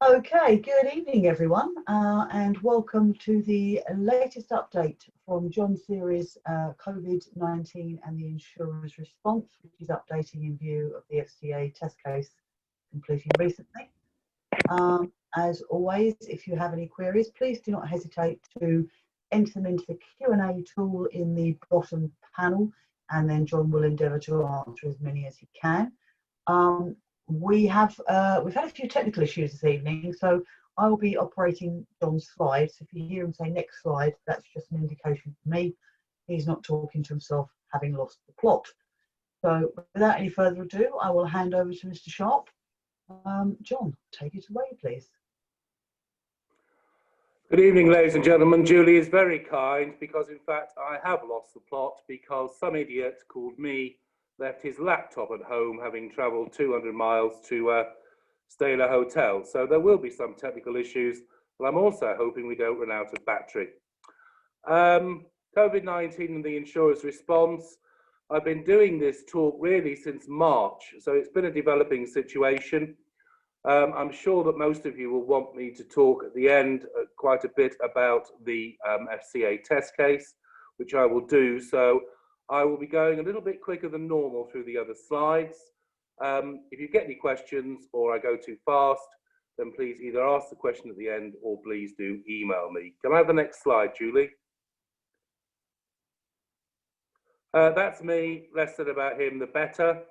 Okay, good evening everyone, and welcome to the latest update from Jon Series COVID-19 and the Insurers Response, which is updating in view of the FCA test case completing recently. As always, if you have any queries, please do not hesitate to enter them into the Q&A tool in the bottom panel, and then Jon will endeavour to answer as many as he can. We've had a few technical issues this evening, so I will be operating Jon's slides. If you hear him say next slide, that's just an indication for me he's not talking to himself, having lost the plot. So without any further ado, I will hand over to Mr. Sharp. Jon, take it away, please. Good evening, ladies and gentlemen. Julie is very kind because, in fact, I have lost the plot because some idiot called me left his laptop at home, having travelled 200 miles to stay in a hotel. So there will be some technical issues, but I'm also hoping we don't run out of battery. COVID-19 and the Insurers Response. I've been doing this talk really since March, so it's been a developing situation. I'm sure that most of you will want me to talk at the end quite a bit about the FCA test case, which I will do. So I will be going a little bit quicker than normal through the other slides. If you get any questions or I go too fast, then please either ask the question at the end or please do email me. Can I have the next slide, Julie? That's me. Less said about him, the better.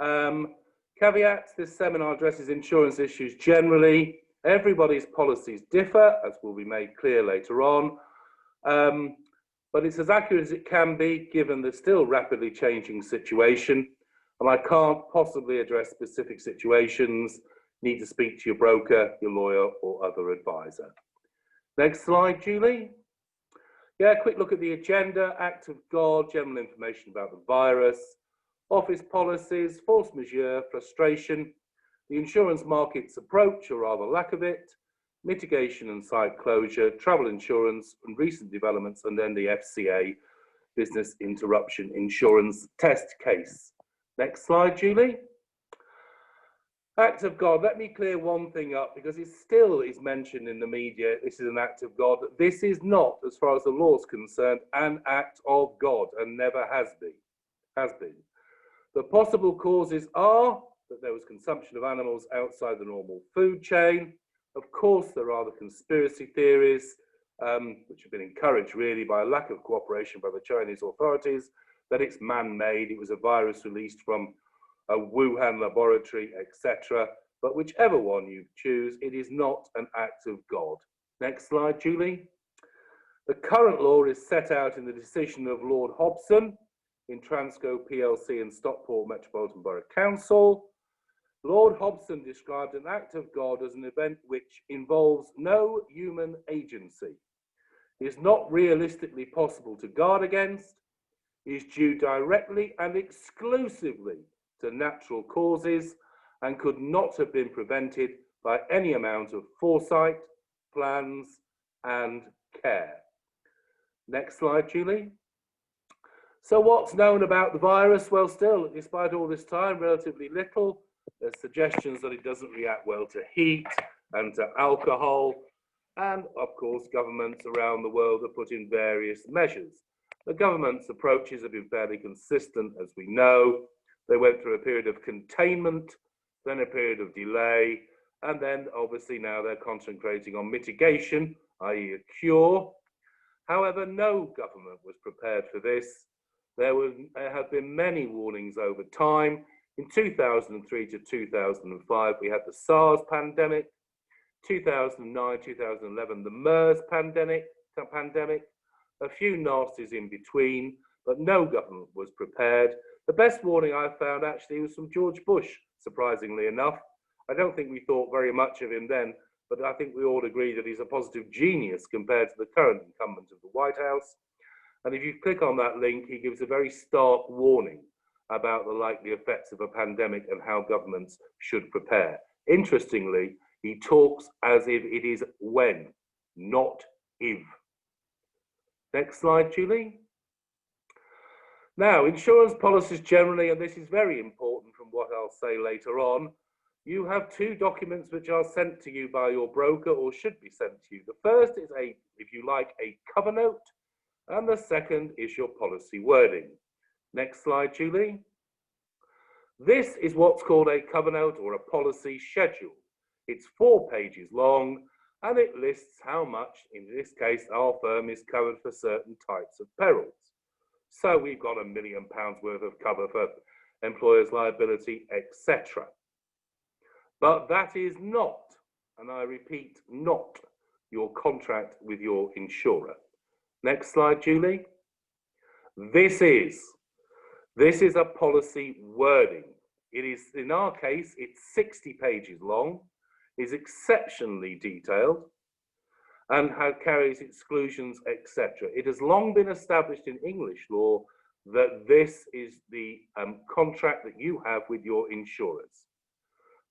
Caveats: this seminar addresses insurance issues generally. Everybody's policies differ, as will be made clear later on. But it's as accurate as it can be given the still rapidly changing situation, and I can't possibly address specific situations. Need to speak to your broker, your lawyer, or other advisor. Next slide, Julie. Yeah, quick look at the agenda. Act of God, general information about the virus, office policies, force majeure, frustration, the insurance market's approach or rather lack of it, mitigation and site closure, travel insurance and recent developments, and then the FCA business interruption insurance test case. Next slide, Julie. Act of God. Let me clear one thing up because it still is mentioned in the media. This is an act of God. This is not, as far as the law is concerned, an act of God and never has been. The possible causes are that there was consumption of animals outside the normal food chain. Of course, there are the conspiracy theories, which have been encouraged really by a lack of cooperation by the Chinese authorities, that it's man-made, it was a virus released from a Wuhan laboratory, etc. But whichever one you choose, it is not an act of God. Next slide, Julie. The current law is set out in the decision of Lord Hobson in Transco PLC and Stockport Metropolitan Borough Council. Lord Hobson described an act of God as an event which involves no human agency, is not realistically possible to guard against, is due directly and exclusively to natural causes, and could not have been prevented by any amount of foresight, plans, and care. Next slide, Julie. So what's known about the virus? Well, still, despite all this time, relatively little. There's suggestions that it doesn't react well to heat and to alcohol. And of course, governments around the world have put in various measures. The government's approaches have been fairly consistent, as we know. They went through a period of containment, then a period of delay, and then obviously now they're concentrating on mitigation, i.e. a cure. However, no government was prepared for this. There have been many warnings over time. In 2003 to 2005, we had the SARS pandemic. 2009, 2011, the MERS pandemic, a few nasties in between, but no government was prepared. The best warning I found actually was from George Bush, surprisingly enough. I don't think we thought very much of him then, but I think we all agree that he's a positive genius compared to the current incumbent of the White House. And if you click on that link, he gives a very stark warning about the likely effects of a pandemic and how governments should prepare. Interestingly, he talks as if it is when, not if. Next slide, Julie. Now, insurance policies generally, and this is very important from what I'll say later on, you have two documents which are sent to you by your broker or should be sent to you. The first is if you like, a cover note, and the second is your policy wording. Next slide, Julie. This is what's called a cover note or a policy schedule. It's 4 pages long, and it lists how much, in this case, our firm is covered for certain types of perils. So we've got £1 million worth of cover for employer's liability, etc. But that is not, and I repeat, not your contract with your insurer. Next slide, Julie. This is a policy wording. It is, in our case, it's 60 pages long, is exceptionally detailed, and carries exclusions, etc. It has long been established in English law that this is the contract that you have with your insurers.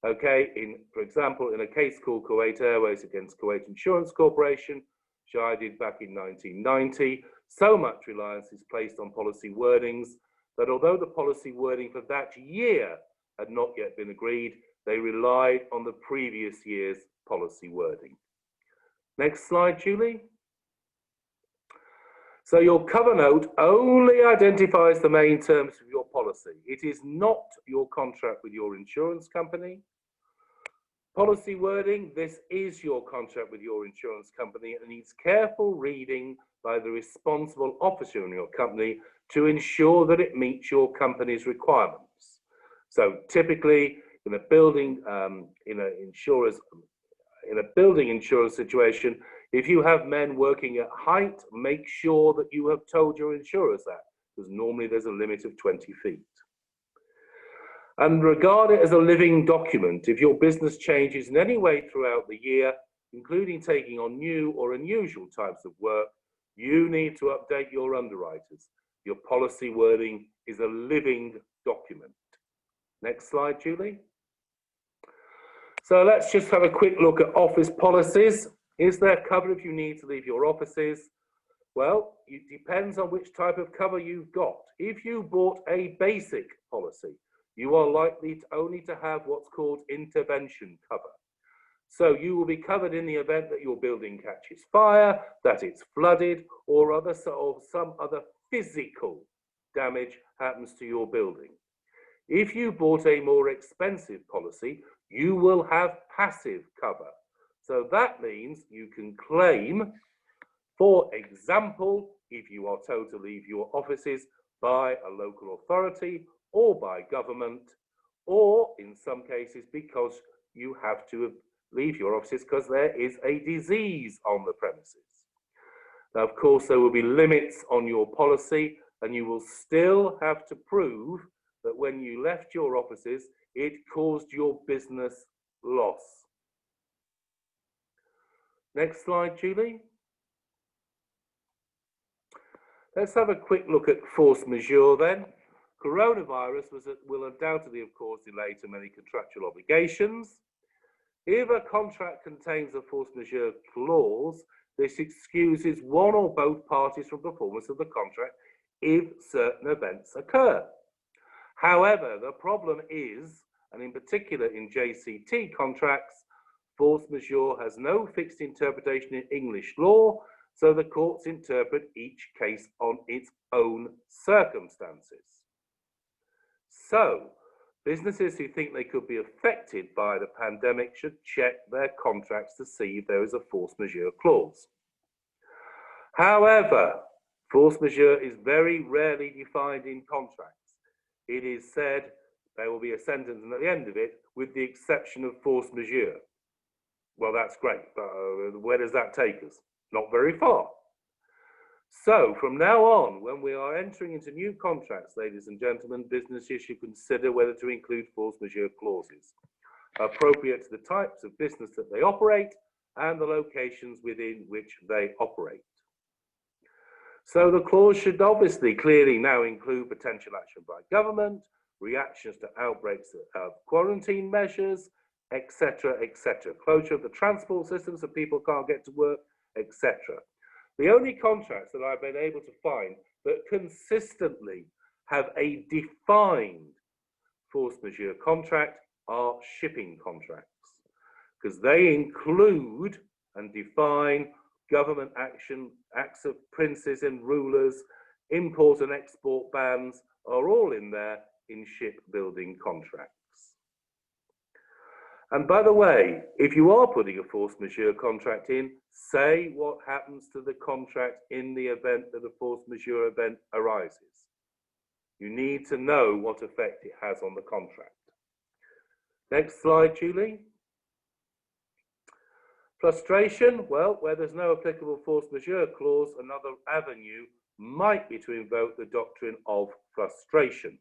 Okay, for example, in a case called Kuwait Airways against Kuwait Insurance Corporation, which I did back in 1990, so much reliance is placed on policy wordings that although the policy wording for that year had not yet been agreed, they relied on the previous year's policy wording. Next slide, Julie. So your cover note only identifies the main terms of your policy. It is not your contract with your insurance company. Policy wording, this is your contract with your insurance company and needs careful reading by the responsible officer in your company to ensure that it meets your company's requirements. So typically in a building insurance situation, if you have men working at height, make sure that you have told your insurers that, because normally there's a limit of 20 feet. And regard it as a living document. If your business changes in any way throughout the year, including taking on new or unusual types of work, you need to update your underwriters. Your policy wording is a living document. Next slide, Julie. So let's just have a quick look at office policies. Is there cover if you need to leave your offices? Well, it depends on which type of cover you've got. If you bought a basic policy, you are likely only to have what's called intervention cover. So you will be covered in the event that your building catches fire, that it's flooded, or some other physical damage happens to your building. If you bought a more expensive policy, you will have passive cover. So that means you can claim, for example, if you are told to leave your offices by a local authority or by government, or in some cases because you have to leave your offices because there is a disease on the premises. Now, of course, there will be limits on your policy, and you will still have to prove that when you left your offices, it caused your business loss. Next slide, Julie. Let's have a quick look at force majeure then. Coronavirus will undoubtedly, of course, delay to many contractual obligations. If a contract contains a force majeure clause, this excuses one or both parties from performance of the contract if certain events occur. However, the problem is, and in particular in JCT contracts, force majeure has no fixed interpretation in English law, so the courts interpret each case on its own circumstances. So, businesses who think they could be affected by the pandemic should check their contracts to see if there is a force majeure clause. However, force majeure is very rarely defined in contracts. It is said there will be a sentence at the end of it, with the exception of force majeure. Well, that's great, but where does that take us? Not very far. So from now on, when we are entering into new contracts, ladies and gentlemen, businesses should consider whether to include force majeure clauses appropriate to the types of business that they operate and the locations within which they operate. So the clause should obviously clearly now include potential action by government, reactions to outbreaks of quarantine measures, etc., etc. Closure of the transport system so people can't get to work, etc. The only contracts that I've been able to find that consistently have a defined force majeure contract are shipping contracts, because they include and define government action, acts of princes and rulers, import and export bans are all in there in shipbuilding contracts. And by the way, if you are putting a force majeure contract in, say what happens to the contract in the event that a force majeure event arises. You need to know what effect it has on the contract. Next slide, Julie. Frustration, well, where there's no applicable force majeure clause, another avenue might be to invoke the doctrine of frustration.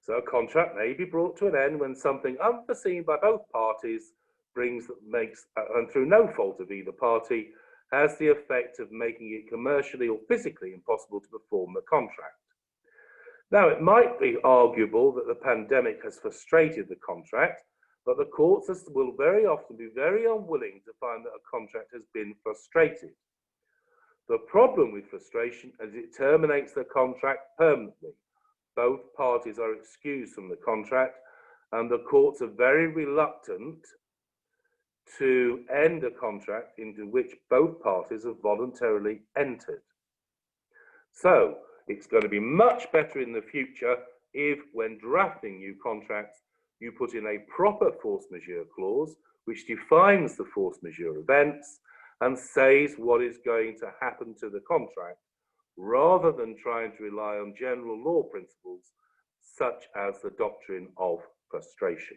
So a contract may be brought to an end when something unforeseen by both parties makes, and through no fault of either party, has the effect of making it commercially or physically impossible to perform the contract. Now, it might be arguable that the pandemic has frustrated the contract, but the courts will very often be very unwilling to find that a contract has been frustrated. The problem with frustration is it terminates the contract permanently. Both parties are excused from the contract, and the courts are very reluctant to end a contract into which both parties have voluntarily entered. So it's going to be much better in the future if, when drafting new contracts, you put in a proper force majeure clause which defines the force majeure events and says what is going to happen to the contract, rather than trying to rely on general law principles such as the doctrine of frustration.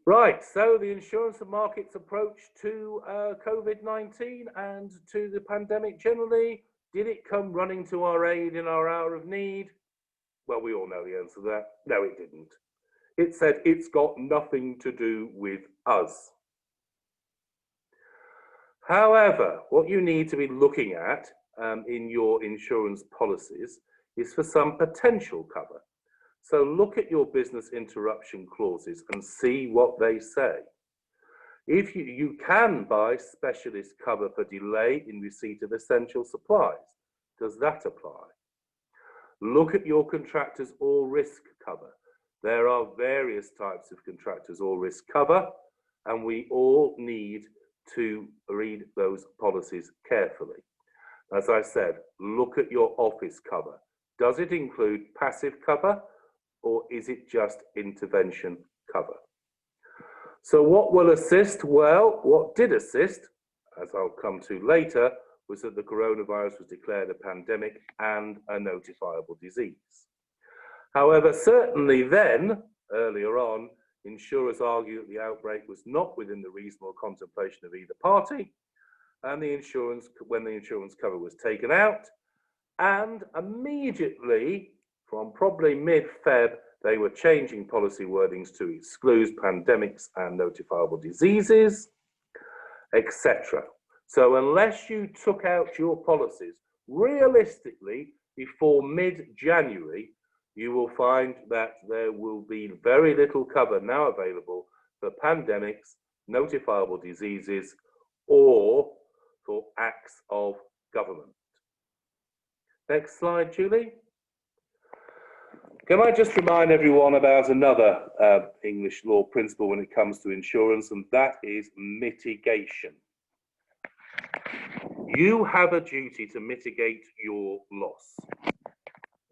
Right, so the insurance market's approach to COVID-19 and to the pandemic generally, did it come running to our aid in our hour of need? Well, we all know the answer to that. No, it didn't. It said it's got nothing to do with us. However, what you need to be looking at in your insurance policies is for some potential cover. So look at your business interruption clauses and see what they say. If you can buy specialist cover for delay in receipt of essential supplies. Does that apply? Look at your contractors all risk cover. There are various types of contractors all risk cover, and we all need to read those policies carefully. As I said, look at your office cover. Does it include passive cover, or is it just intervention cover? So what will assist? Well, what did assist, as I'll come to later, was that the coronavirus was declared a pandemic and a notifiable disease. However, certainly then, earlier on, insurers argued that the outbreak was not within the reasonable contemplation of either party, and when the insurance cover was taken out, and immediately, from probably mid-Feb, they were changing policy wordings to exclude pandemics and notifiable diseases, etc. So unless you took out your policies realistically before mid-January, you will find that there will be very little cover now available for pandemics, notifiable diseases, or for acts of government. Next slide, Julie. Can I just remind everyone about another English law principle when it comes to insurance, and that is mitigation. You have a duty to mitigate your loss.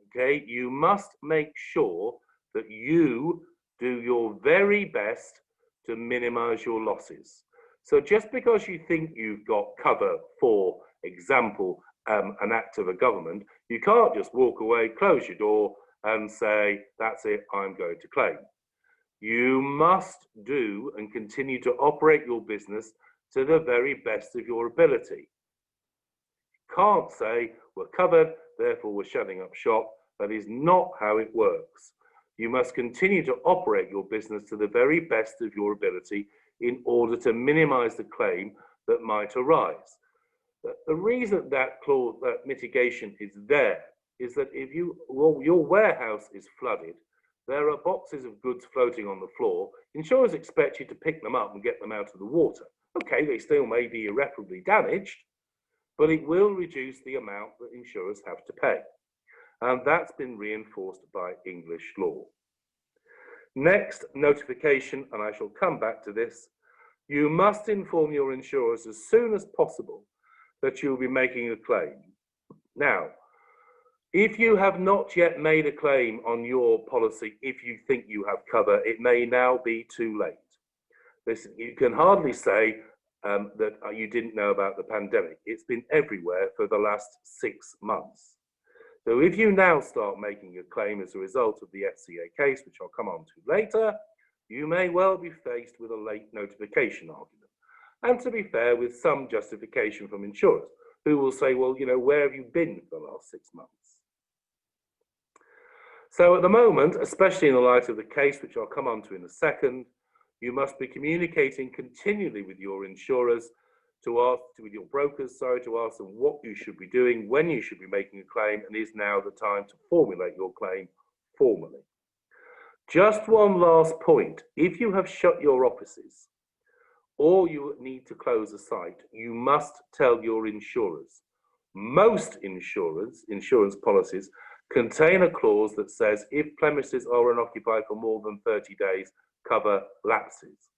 Okay, you must make sure that you do your very best to minimize your losses. So just because you think you've got cover, for example, an act of a government, you can't just walk away, close your door and say, that's it, I'm going to claim. You must do and continue to operate your business to the very best of your ability. You can't say, we're covered, therefore we're shutting up shop. That is not how it works. You must continue to operate your business to the very best of your ability in order to minimize the claim that might arise. The reason that clause, that mitigation is there, is that if your warehouse is flooded, there are boxes of goods floating on the floor. Insurers expect you to pick them up and get them out of the water. Okay, they still may be irreparably damaged, but it will reduce the amount that insurers have to pay. and that's been reinforced by English law. Next, notification, and I shall come back to this. You must inform your insurers as soon as possible that you'll be making a claim. Now, if you have not yet made a claim on your policy, if you think you have cover, it may now be too late. Listen, you can hardly say that you didn't know about the pandemic. It's been everywhere for the last 6 months. So if you now start making a claim as a result of the FCA case, which I'll come on to later, you may well be faced with a late notification argument. And to be fair, with some justification from insurers, who will say, well, you know, where have you been for the last 6 months? So at the moment, especially in the light of the case, which I'll come on to in a second, you must be communicating continually with your insurers with your brokers, to ask them what you should be doing, when you should be making a claim, and is now the time to formulate your claim formally. Just one last point. If you have shut your offices or you need to close a site, you must tell your insurers. Most insurance policies contain a clause that says if premises are unoccupied for more than 30 days, cover lapses.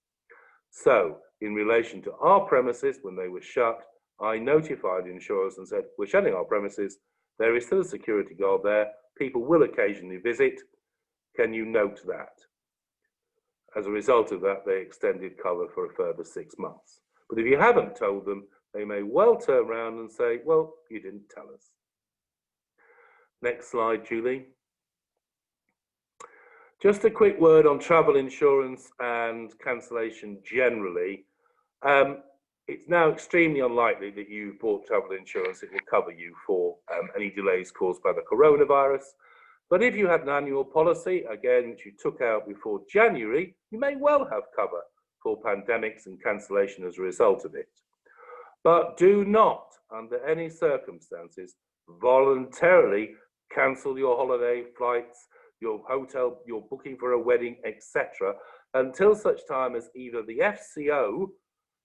So, in relation to our premises, when they were shut, I notified insurers and said, we're shutting our premises, there is still a security guard there, people will occasionally visit, can you note that? As a result of that, they extended cover for a further 6 months. But if you haven't told them, they may well turn around and say, well, you didn't tell us. Next slide, Julie. Just a quick word on travel insurance and cancellation generally. It's now extremely unlikely that you've bought travel insurance, it will cover you for any delays caused by the coronavirus. But if you had an annual policy, again, which you took out before January, you may well have cover for pandemics and cancellation as a result of it. But do not, under any circumstances, voluntarily cancel your holiday flights, your hotel, your booking for a wedding, etc., until such time as either the FCA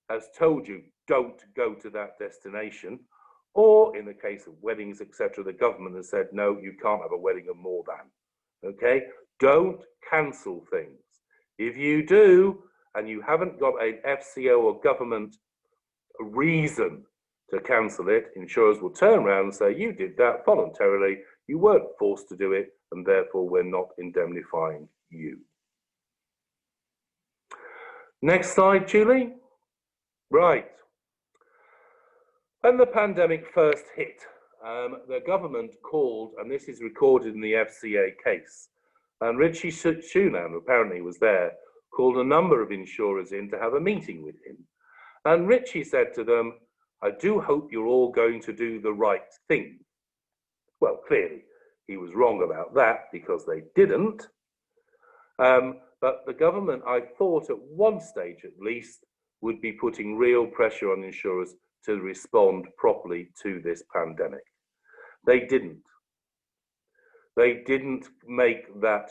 has told you don't go to that destination, or in the case of weddings, etc., the government has said, no, you can't have a wedding of more than. Okay? Don't cancel things. If you do, and you haven't got an FCA or government reason to cancel it, insurers will turn around and say, you did that voluntarily, you weren't forced to do it, and therefore we're not indemnifying you. Next slide, Julie. Right. When the pandemic first hit, the government called, and this is recorded in the FCA case, and Richie Shunan apparently was there, called a number of insurers in to have a meeting with him. And Richie said to them, I do hope you're all going to do the right thing. Well, clearly, he was wrong about that because they didn't. But the government, I thought at one stage at least, would be putting real pressure on insurers to respond properly to this pandemic. They didn't. They didn't make that,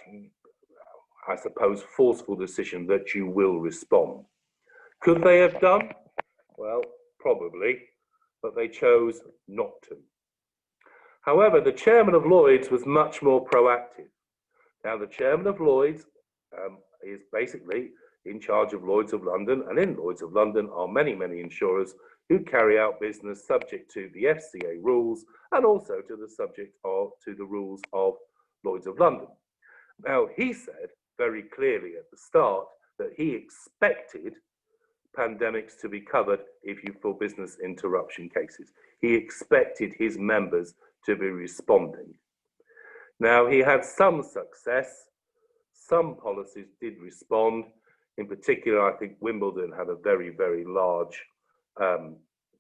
I suppose, forceful decision that you will respond. Could they have done? Well, probably, but they chose not to. However, the Chairman of Lloyds was much more proactive. Now, the Chairman of Lloyds is basically in charge of Lloyds of London, and in Lloyds of London are many, many insurers who carry out business subject to the FCA rules and also to the rules of Lloyds of London. Now, he said very clearly at the start that he expected pandemics to be covered for business interruption cases. He expected his members to be responding. Now, he had some success. Some policies did respond. In particular, I think Wimbledon had a very, very large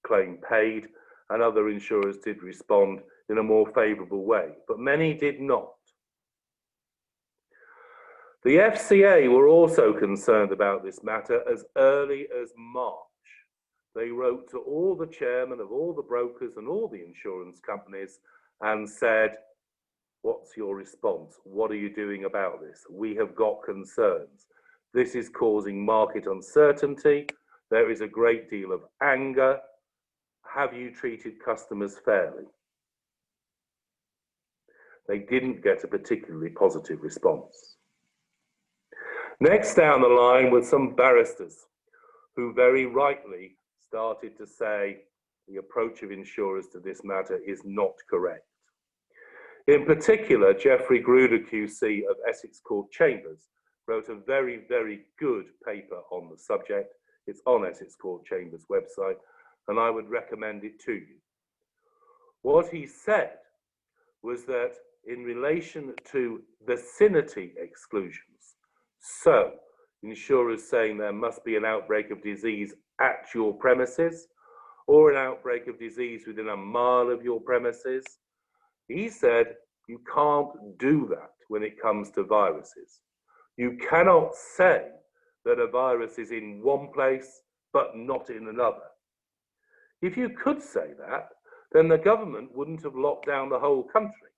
claim paid, and other insurers did respond in a more favourable way, but many did not. The FCA were also concerned about this matter as early as March. They wrote to all the chairmen of all the brokers and all the insurance companies and said, what's your response? What are you doing about this? We have got concerns. This is causing market uncertainty. There is a great deal of anger. Have you treated customers fairly? They didn't get a particularly positive response. Next down the line were some barristers who very rightly started to say the approach of insurers to this matter is not correct. In particular, Geoffrey Gruder QC of Essex Court Chambers wrote a very, very good paper on the subject. It's on Essex Court Chambers' website, and I would recommend it to you. What he said was that in relation to vicinity exclusions, so insurers saying there must be an outbreak of disease at your premises or an outbreak of disease within a mile of your premises, he said you can't do that when it comes to viruses. You cannot say that a virus is in one place but not in another. If you could say that, then the government wouldn't have locked down the whole country.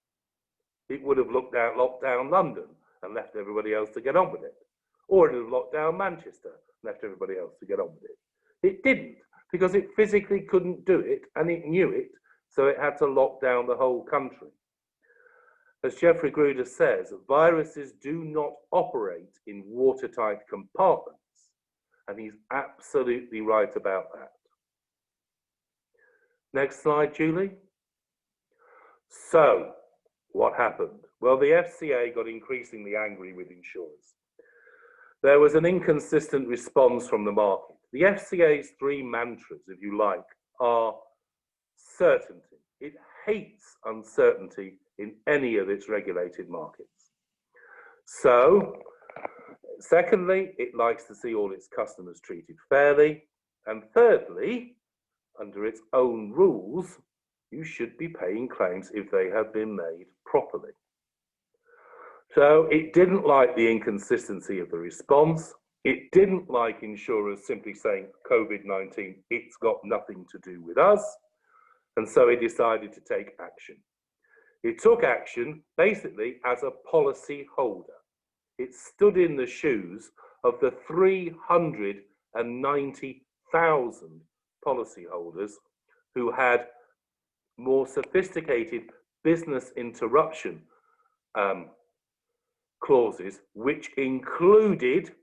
It would have locked down London and left everybody else to get on with it. Or it would have locked down Manchester and left everybody else to get on with it. It didn't, because it physically couldn't do it, and it knew it, so it had to lock down the whole country. As Geoffrey Gruder says, viruses do not operate in watertight compartments, and he's absolutely right about that. Next slide, Julie. So, what happened? Well, the FCA got increasingly angry with insurers. There was an inconsistent response from the market. The FCA's three mantras, if you like, are certainty. It hates uncertainty in any of its regulated markets. So, secondly, it likes to see all its customers treated fairly. And thirdly, under its own rules, you should be paying claims if they have been made properly. So it didn't like the inconsistency of the response. It didn't like insurers simply saying COVID-19, it's got nothing to do with us. And so it decided to take action. It took action basically as a policy holder. It stood in the shoes of the 390,000 policyholders who had more sophisticated business interruption clauses, which included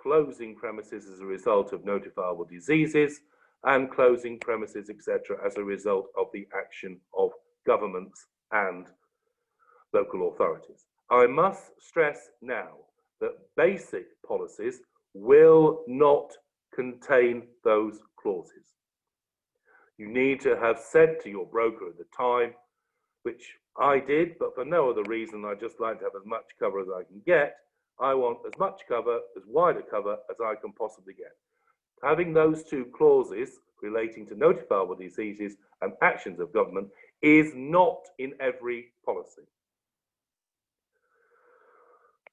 closing premises as a result of notifiable diseases and closing premises, etc., as a result of the action of governments and local authorities. I must stress now that basic policies will not contain those clauses. You need to have said to your broker at the time, which I did, but for no other reason, I just like to have as much cover as I can get. I want as much cover, as wide a cover as I can possibly get. Having those two clauses relating to notifiable diseases and actions of government is not in every policy.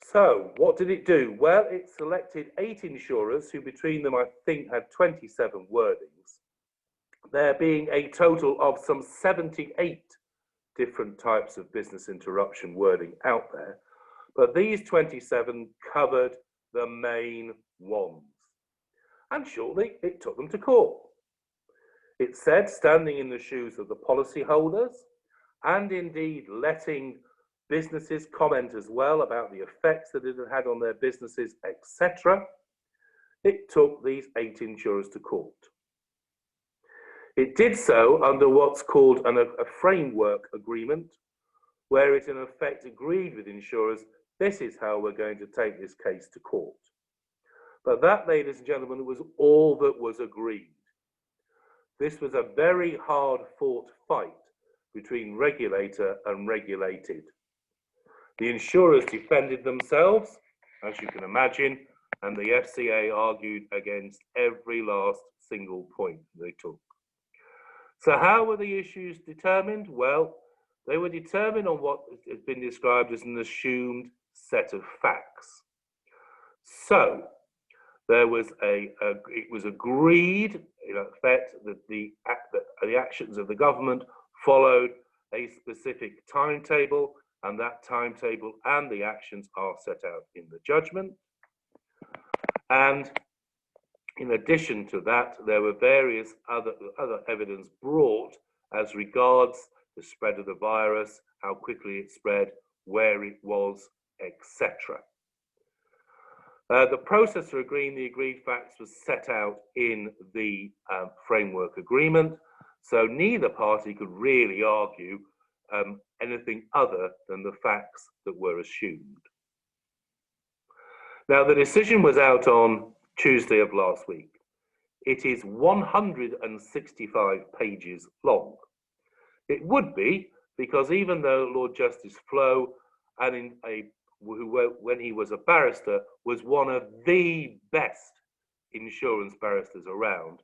So what did it do? Well, it selected 8 insurers who between them I think had 27 wordings, there being a total of some 78 different types of business interruption wording out there. But these 27 covered the main ones. And shortly, it took them to court. It said, standing in the shoes of the policyholders, and indeed letting businesses comment as well about the effects that it had on their businesses, etc., it took these 8 insurers to court. It did so under what's called a framework agreement, where it in effect agreed with insurers, this is how we're going to take this case to court. But that, ladies and gentlemen, was all that was agreed. This was a very hard-fought fight between regulator and regulated. The insurers defended themselves, as you can imagine, and the FCA argued against every last single point they took. So how were the issues determined? Well, they were determined on what has been described as an assumed set of facts. So there was it was agreed, in effect, that the actions of the government followed a specific timetable, and that timetable and the actions are set out in the judgment. And in addition to that, there were various other evidence brought as regards the spread of the virus, how quickly it spread, where it was, etc. The process for agreeing the agreed facts was set out in the framework agreement, so neither party could really argue anything other than the facts that were assumed. Now, the decision was out on Tuesday of last week. It is 165 pages long. It would be, because even though Lord Justice Flo, when he was a barrister, was one of the best insurance barristers around,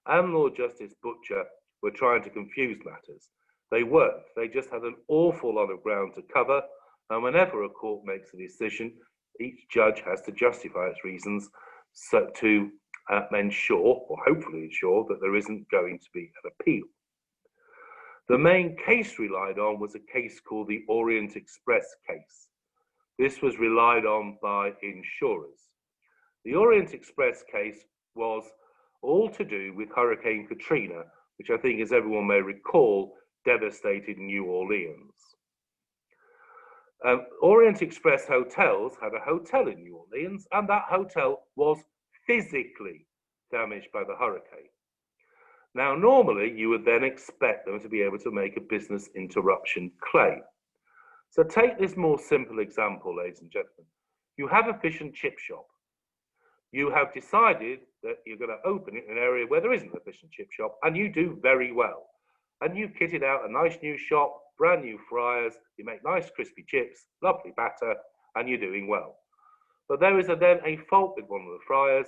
and Lord Justice Butcher were trying to confuse matters, they weren't. They just had an awful lot of ground to cover, and whenever a court makes a decision, each judge has to justify its reasons to ensure, or hopefully ensure, that there isn't going to be an appeal. The main case relied on was a case called the Orient Express case. This was relied on by insurers. The Orient Express case was all to do with Hurricane Katrina, which I think, as everyone may recall, devastated New Orleans. Orient Express Hotels had a hotel in New Orleans, and that hotel was physically damaged by the hurricane. Now, normally you would then expect them to be able to make a business interruption claim. So take this more simple example, ladies and gentlemen. You have a fish and chip shop. You have decided that you're going to open it in an area where there isn't a fish and chip shop, and you do very well. And you've kitted out a nice new shop, brand new fryers, you make nice crispy chips, lovely batter, and you're doing well. But there is then a fault with one of the fryers,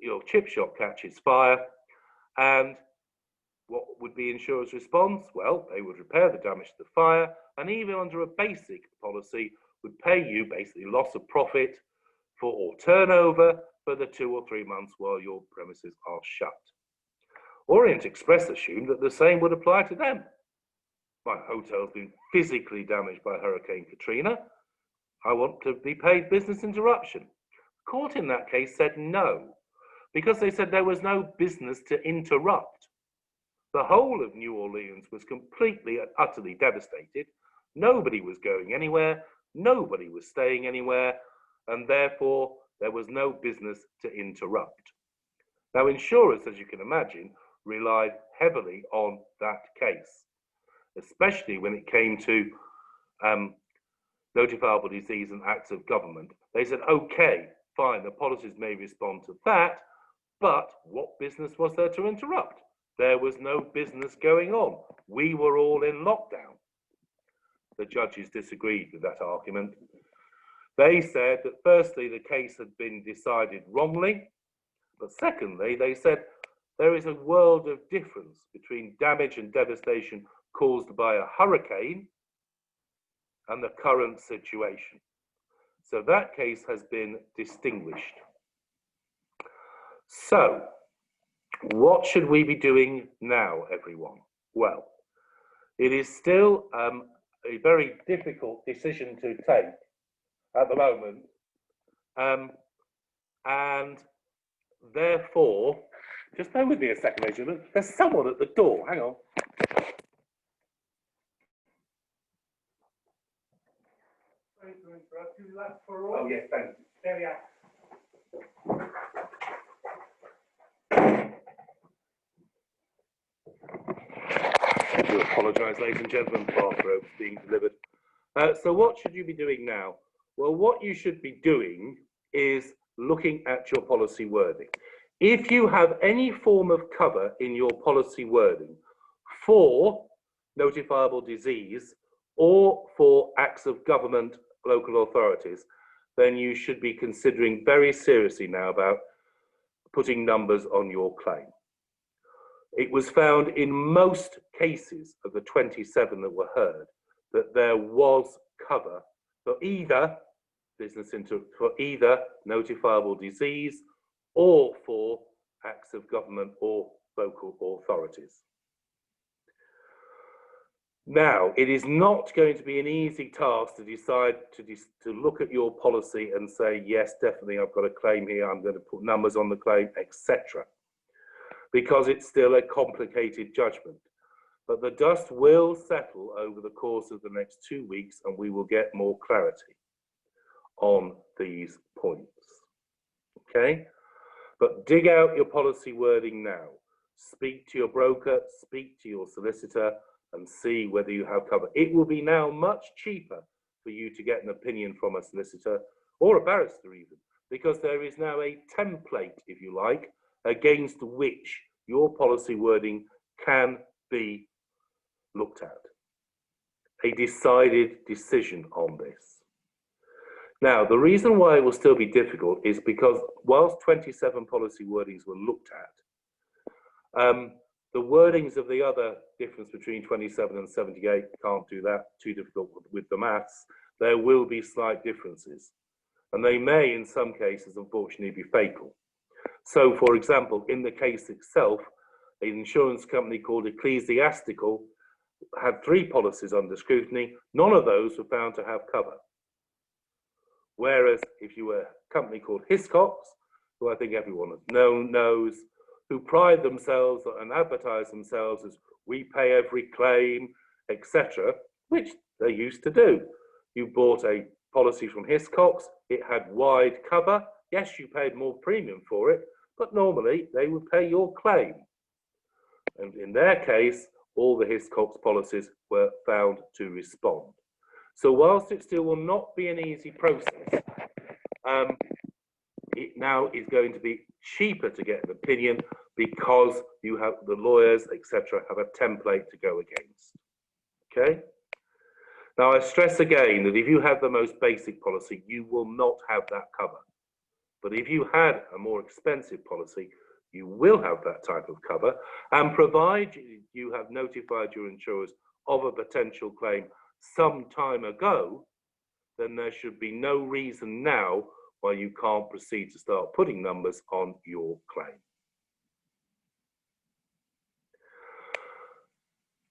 your chip shop catches fire, and what would be insurer's response? Well, they would repair the damage to the fire, and even under a basic policy, would pay you basically loss of profit or turnover for the 2 or 3 months while your premises are shut. Orient Express assumed that the same would apply to them. My hotel's been physically damaged by Hurricane Katrina. I want to be paid business interruption. The court in that case said no, because they said there was no business to interrupt. The whole of New Orleans was completely and utterly devastated. Nobody was going anywhere, nobody was staying anywhere, and therefore there was no business to interrupt. Now, insurers, as you can imagine, relied heavily on that case, especially when it came to notifiable disease and acts of government. They said, okay, fine, the policies may respond to that, but what business was there to interrupt? There was no business going on. We were all in lockdown. The judges disagreed with that argument. They said that firstly, the case had been decided wrongly, but secondly, they said there is a world of difference between damage and devastation caused by a hurricane and the current situation. So that case has been distinguished. So, what should we be doing now, everyone? Well, it is still a very difficult decision to take at the moment, and therefore, just bear with me a second, ladies and gentlemen. There's someone at the door. Hang on. Sorry to interrupt you. That's for all. Oh yes, thank you. There we are. I do apologise, ladies and gentlemen, bathrobe being delivered. So what should you be doing now? Well, what you should be doing is looking at your policy wording. If you have any form of cover in your policy wording for notifiable disease or for acts of government, local authorities, then you should be considering very seriously now about putting numbers on your claim. It was found in most cases of the 27 that were heard that there was cover for either notifiable disease or for acts of government or local authorities. Now, it is not going to be an easy task to decide to look at your policy and say, yes, definitely, I've got a claim here, I'm going to put numbers on the claim, etc., because it's still a complicated judgment. but the dust will settle over the course of the next 2 weeks and we will get more clarity on these points. Okay? But dig out your policy wording now. Speak to your broker, speak to your solicitor, and see whether you have cover. It will be now much cheaper for you to get an opinion from a solicitor or a barrister even, because there is now a template, if you like, against which your policy wording can be looked at. A decided decision on this. Now, the reason why it will still be difficult is because whilst 27 policy wordings were looked at, the wordings of the other difference between 27 and 78 can't do that, too difficult with the maths. There will be slight differences, and they may, in some cases, unfortunately, be fatal. So, for example, in the case itself, an insurance company called Ecclesiastical had 3 policies under scrutiny. None of those were found to have cover. Whereas if you were a company called Hiscox, who I think everyone knows, who pride themselves and advertise themselves as we pay every claim, etc., which they used to do. You bought a policy from Hiscox, it had wide cover. Yes, you paid more premium for it, but normally they would pay your claim. And in their case, all the Hiscox policies were found to respond. So whilst it still will not be an easy process, it now is going to be cheaper to get an opinion because you have the lawyers, etc., have a template to go against. Okay? Now, I stress again that if you have the most basic policy, you will not have that cover. But if you had a more expensive policy, you will have that type of cover, and provided you have notified your insurers of a potential claim some time ago, then there should be no reason now why you can't proceed to start putting numbers on your claim.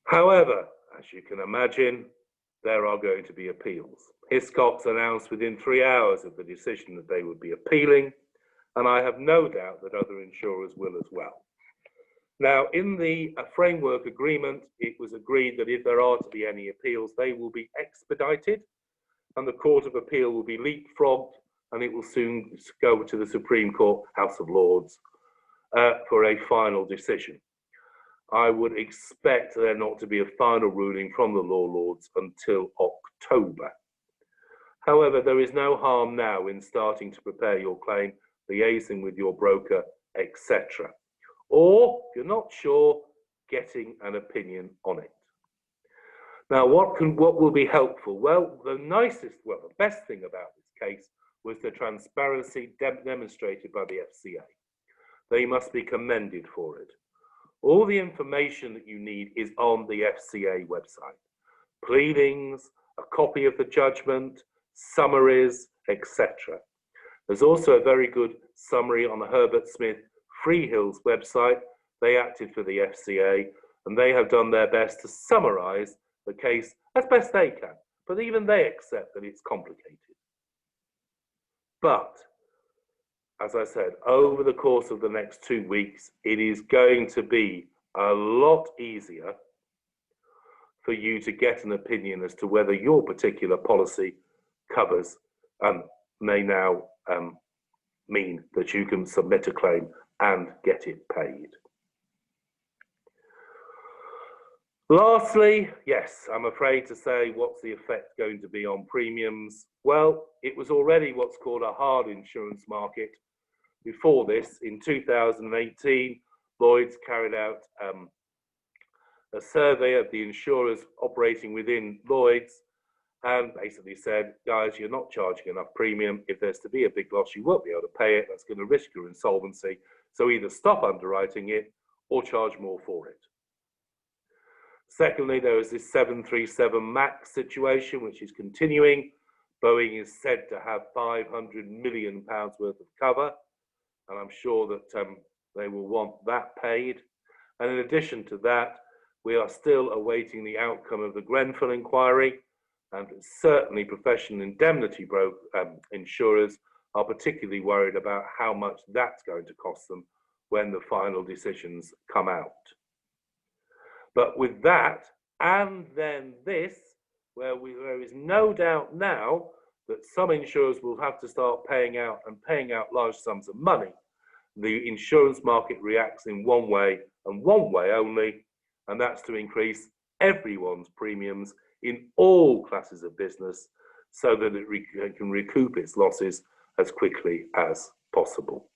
However, as you can imagine, there are going to be appeals. Hiscox announced within 3 hours of the decision that they would be appealing, and I have no doubt that other insurers will as well. Now, in the framework agreement, it was agreed that if there are to be any appeals, they will be expedited, and the Court of Appeal will be leapfrogged, and it will soon go to the Supreme Court, House of Lords, for a final decision. I would expect there not to be a final ruling from the Law Lords until October. However, there is no harm now in starting to prepare your claim, liaising with your broker, etc. Or, if you're not sure, getting an opinion on it. Now, what will be helpful? Well, the best thing about this case was the transparency demonstrated by the FCA. They must be commended for it. All the information that you need is on the FCA website. Pleadings, a copy of the judgment, summaries, etc. There's also a very good summary on the Herbert Smith Freehills website. They acted for the FCA, and they have done their best to summarize the case as best they can. But even they accept that it's complicated. But, as I said, over the course of the next 2 weeks, it is going to be a lot easier for you to get an opinion as to whether your particular policy covers and may now mean that you can submit a claim and get it paid. Lastly, yes, I'm afraid to say, what's the effect going to be on premiums? Well, it was already what's called a hard insurance market. Before this, in 2018, Lloyds carried out a survey of the insurers operating within Lloyds and basically said, guys, you're not charging enough premium. If there's to be a big loss, you won't be able to pay it. That's going to risk your insolvency. So either stop underwriting it or charge more for it. Secondly, there is this 737 MAX situation, which is continuing. Boeing is said to have £500 million worth of cover, and I'm sure that they will want that paid. And in addition to that, we are still awaiting the outcome of the Grenfell inquiry, and certainly professional indemnity insurers are particularly worried about how much that's going to cost them when the final decisions come out. But with that, and then this, where there is no doubt now that some insurers will have to start paying out large sums of money, the insurance market reacts in one way and one way only, and that's to increase everyone's premiums in all classes of business so that it can recoup its losses as quickly as possible.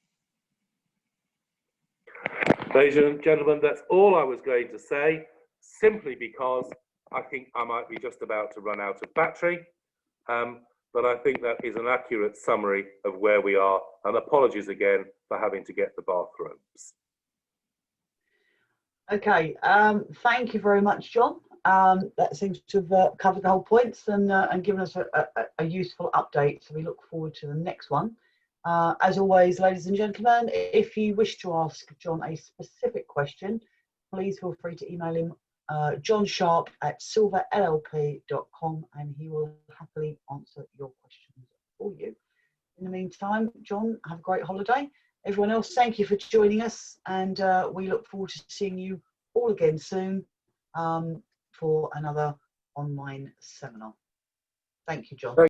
Ladies and gentlemen, that's all I was going to say, simply because I think I might be just about to run out of battery. But I think that is an accurate summary of where we are, and apologies again for having to get the bathrobes. Okay, thank you very much, John. That seems to have covered the whole points and given us a useful update. So we look forward to the next one. As always, ladies and gentlemen, if you wish to ask John a specific question, please feel free to email him jonsharp@silverllp.com, and he will happily answer your questions for you. In the meantime, John, have a great holiday. Everyone else, thank you for joining us, and we look forward to seeing you all again soon for another online seminar. Thank you, John.